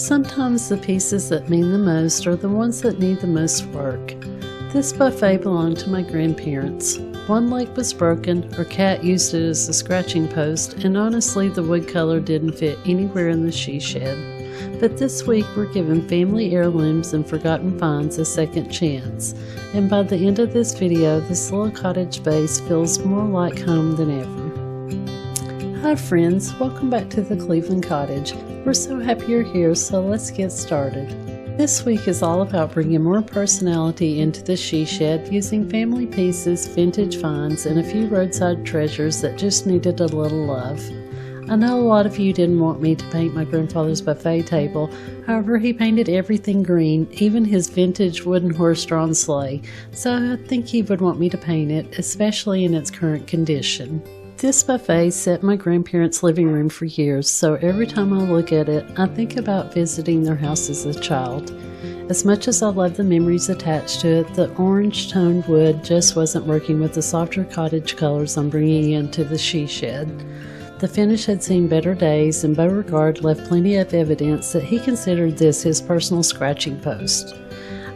Sometimes the pieces that mean the most are the ones that need the most work. This buffet belonged to my grandparents. One leg was broken, or Cat used it as a scratching post, and honestly the wood color didn't fit anywhere in the she shed. But this week we're giving family heirlooms and forgotten finds a second chance. And by the end of this video, this little cottage base feels more like home than ever. Hi friends, welcome back to the Cleveland Cottage. We're so happy you're here, so let's get started. This week is all about bringing more personality into the she shed using family pieces, vintage finds, and a few roadside treasures that just needed a little love. I know a lot of you didn't want me to paint my grandfather's buffet table, however he painted everything green, even his vintage wooden horse-drawn sleigh, so I think he would want me to paint it, especially in its current condition. This buffet sat in my grandparents' living room for years, so every time I look at it, I think about visiting their house as a child. As much as I love the memories attached to it, the orange-toned wood just wasn't working with the softer cottage colors I'm bringing into the she shed. The finish had seen better days, and Beauregard left plenty of evidence that he considered this his personal scratching post.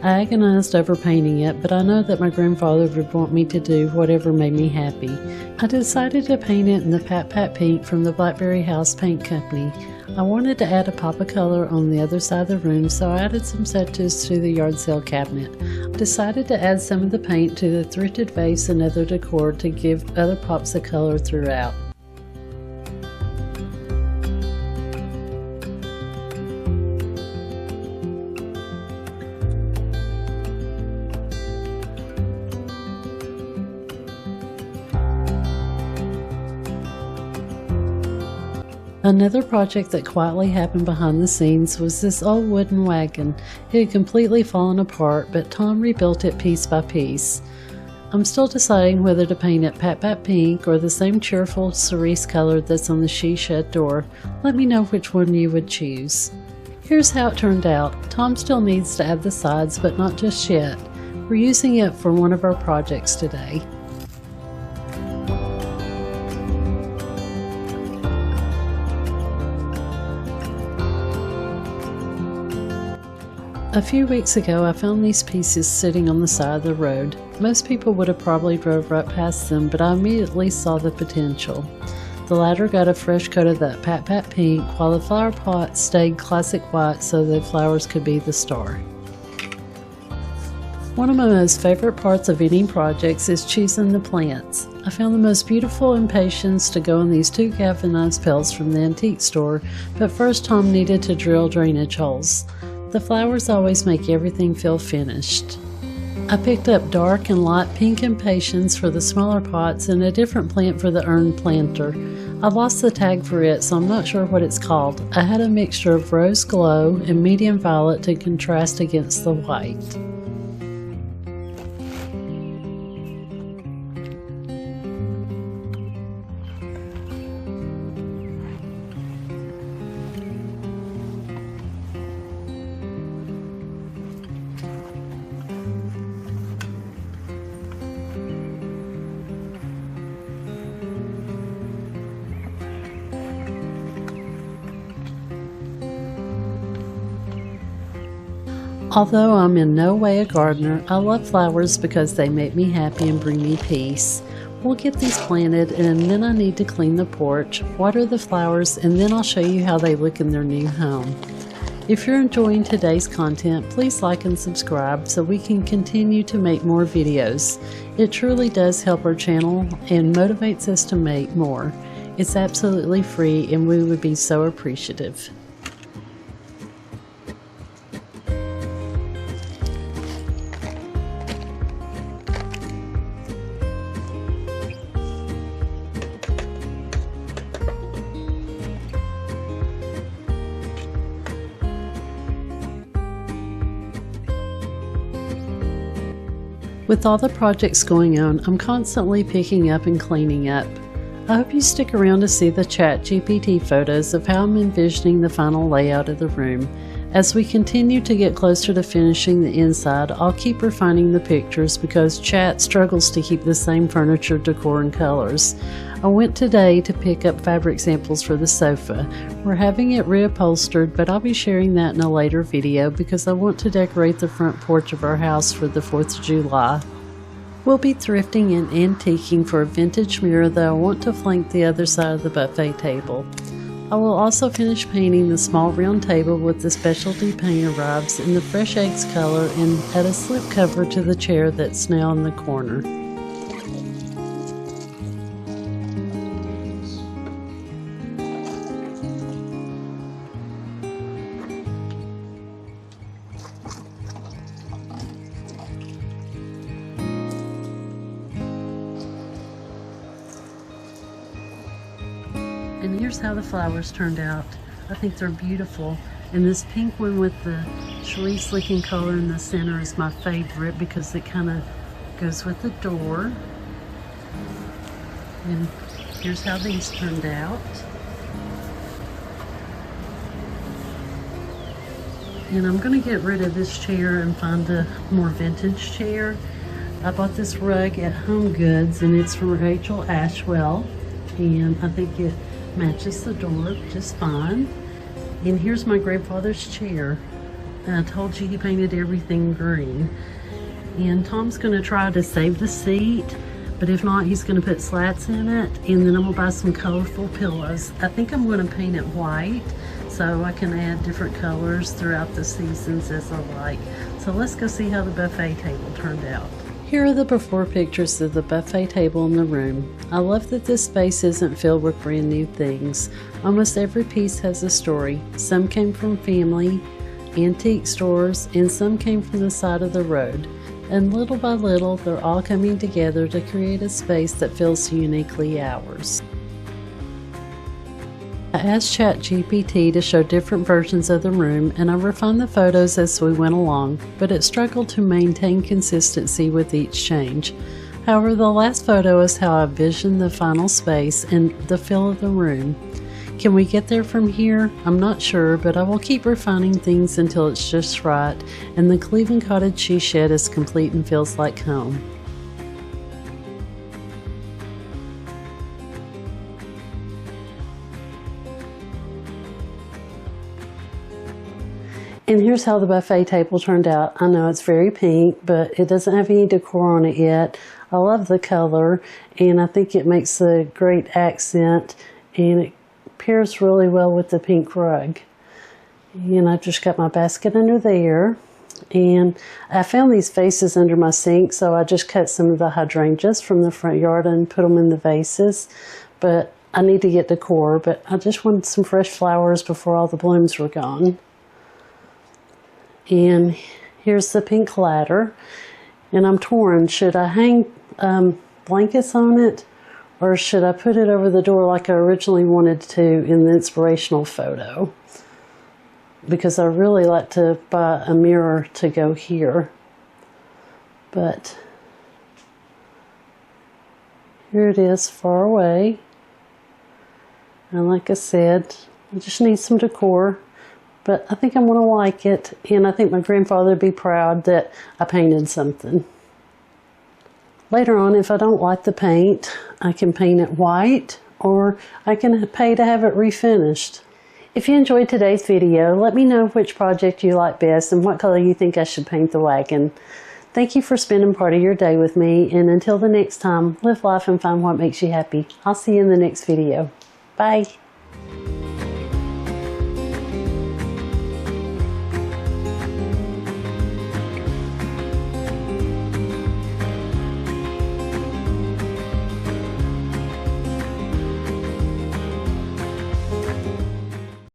I agonized over painting it, but I know that my grandfather would want me to do whatever made me happy. I decided to paint it in the PatPat Pink from the Blackberry House Paint Company. I wanted to add a pop of color on the other side of the room, so I added some touches to the yard sale cabinet. I decided to add some of the paint to the Thrifted vase and other decor to give other pops of color throughout. Another project that quietly happened behind the scenes was this old wooden wagon. It had completely fallen apart, but Tom rebuilt it piece by piece. I'm still deciding whether to paint it PatPat Pink or the same cheerful cerise color that's on the she shed door. Let me know which one you would choose. Here's how it turned out. Tom still needs to add the sides, but not just yet. We're using it for one of our projects today. A few weeks ago, I found these pieces sitting on the side of the road. Most people would have probably drove right past them, but I immediately saw the potential. The ladder got a fresh coat of that PatPat Pink, while the flower pot stayed classic white so the flowers could be the star. One of my most favorite parts of any projects is choosing the plants. I found the most beautiful impatiens to go in these two galvanized pails from the antique store, but first Tom needed to drill drainage holes. The flowers always make everything feel finished. I picked up dark and light pink impatiens for the smaller pots and a different plant for the urn planter. I lost the tag for it, so I'm not sure what it's called. I had a mixture of rose glow and medium violet to contrast against the white. Although I'm in no way a gardener, I love flowers because they make me happy and bring me peace. We'll get these planted, and then I need to clean the porch, water the flowers, and then I'll show you how they look in their new home. If you're enjoying today's content, please like and subscribe so we can continue to make more videos. It truly does help our channel and motivates us to make more. It's absolutely free, and we would be so appreciative. With all the projects going on, I'm constantly picking up and cleaning up. I hope you stick around to see the ChatGPT photos of how I'm envisioning the final layout of the room. As we continue to get closer to finishing the inside, I'll keep refining the pictures because Chat struggles to keep the same furniture decor and colors. I went today to pick up fabric samples for the sofa. We're having it reupholstered, but I'll be sharing that in a later video because I want to decorate the front porch of our house for the 4th of July. We'll be thrifting and antiquing for a vintage mirror that I want to flank the other side of the buffet table. I will also finish painting the small round table with the specialty paint arrives in the fresh eggs color and add a slip cover to the chair that's now in the corner. And here's how the flowers turned out. I think they're beautiful. And this pink one with the cerise looking color in the center is my favorite because it kind of goes with the door. And here's how these turned out. And I'm going to get rid of this chair and find a more vintage chair. I bought this rug at Home Goods and it's from Rachel Ashwell. And I think it matches the door just fine. And here's my grandfather's chair. I told you he painted everything green. And Tom's going to try to save the seat, but if not, he's going to put slats in it. And then I'm going to buy some colorful pillows. I think I'm going to paint it white so I can add different colors throughout the seasons as I like. So let's go see how the buffet table turned out. Here are the before pictures of the buffet table in the room. I love that this space isn't filled with brand new things. Almost every piece has a story. Some came from family, antique stores, and some came from the side of the road. And little by little, they're all coming together to create a space that feels uniquely ours. I asked ChatGPT to show different versions of the room and I refined the photos as we went along, but it struggled to maintain consistency with each change. However, the last photo is how I visioned the final space and the feel of the room. Can we get there from here? I'm not sure, but I will keep refining things until it's just right and the Cleveland Cottage she shed is complete and feels like home. And here's how the buffet table turned out. I know it's very pink, but it doesn't have any decor on it yet. I love the color, and I think it makes a great accent, and it pairs really well with the pink rug. And I've just got my basket under there, and I found these vases under my sink, so I just cut some of the hydrangeas from the front yard and put them in the vases. But I need to get decor, but I just wanted some fresh flowers before all the blooms were gone. And here's the pink ladder, and I'm torn. Should I hang blankets on it, or should I put it over the door like I originally wanted to in the inspirational photo? Because I really like to buy a mirror to go here. But here it is, far away. And like I said, I just need some decor. But I think I'm going to like it, and I think my grandfather would be proud that I painted something. Later on, if I don't like the paint, I can paint it white, or I can pay to have it refinished. If you enjoyed today's video, let me know which project you like best and what color you think I should paint the wagon. Thank you for spending part of your day with me, and until the next time, live life and find what makes you happy. I'll see you in the next video. Bye.